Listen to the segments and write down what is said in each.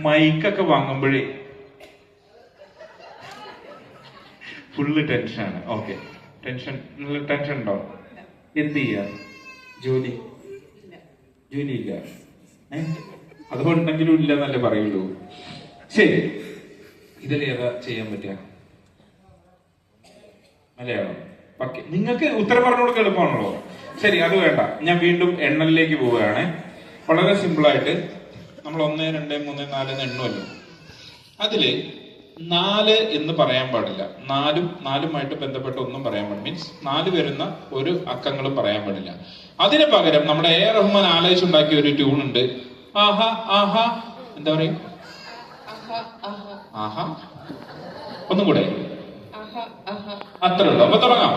മൈക്കൊക്കെ വാങ്ങുമ്പോഴേ full ടെൻഷനാണ്. Okay, tension ഉണ്ടോ? എന്ത് ചെയ്യാ? ജോലി ഇല്ല. അതുകൊണ്ടെങ്കിലും ഇല്ല എന്നല്ലേ പറയുള്ളൂ. ശരി, ഇതിലേതാ ചെയ്യാൻ പറ്റുക? മലയാളം. ഓക്കെ, നിങ്ങൾക്ക് ഉത്തരം പറഞ്ഞു കൊടുക്കാൻ എളുപ്പമാണല്ലോ. ശരി, അത് വേണ്ട. ഞാൻ വീണ്ടും എണ്ണലിലേക്ക് പോവുകയാണ്. വളരെ സിമ്പിളായിട്ട് നമ്മൾ 1, 2, 3, 4 എന്ന് എണ്ണുമല്ലോ. അതില് 4 എന്ന് പറയാൻ പാടില്ല. നാലുമായിട്ട് ബന്ധപ്പെട്ട് ഒന്നും പറയാൻ പാടില്ല. മീൻസ് 4 വരുന്ന ഒരു അക്കങ്ങളും പറയാൻ പാടില്ല. അതിന് പകരം നമ്മുടെ എ റഹ്മാൻ ആലോചിച്ചുണ്ടാക്കിയ ഒരു ട്യൂൺ ഉണ്ട്. ആഹാ ആഹാ, എന്താ പറയും? ആഹാ. ഒന്നും കൂടെ. അത്രേ ഉള്ളൂ. അപ്പൊ തുടങ്ങാം.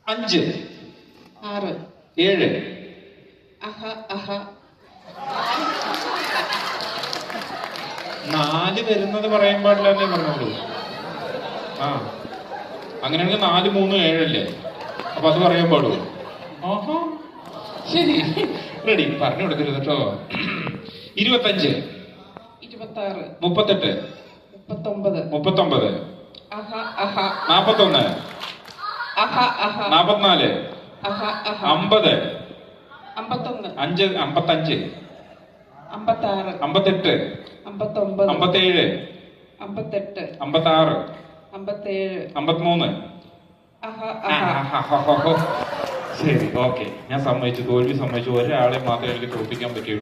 5, 6, 7. 4 വരുന്നത് പറയാൻ പാടില്ല എന്നേ പറഞ്ഞോളൂ. അങ്ങനെയാണെങ്കിൽ 4, 3, 7 അല്ലേ? അപ്പൊ അത് പറയാൻ പാടുമോ? ആഹാ, ശരി, റെഡി. പറഞ്ഞു കൊടുക്കരുത് കേട്ടോ. 25, 26, 38, 39, 41, 44, 50, 51, 55, 56, 58, 57, 59, 57, 58, 56, 57, 53. ശരി, ഓക്കെ, ഞാൻ സമ്മതിച്ചു. തോൽവി സമ്മതിച്ചു. ഒരാളെ മാത്രമേ എനിക്ക് തോൽപ്പിക്കാൻ പറ്റുള്ളൂ.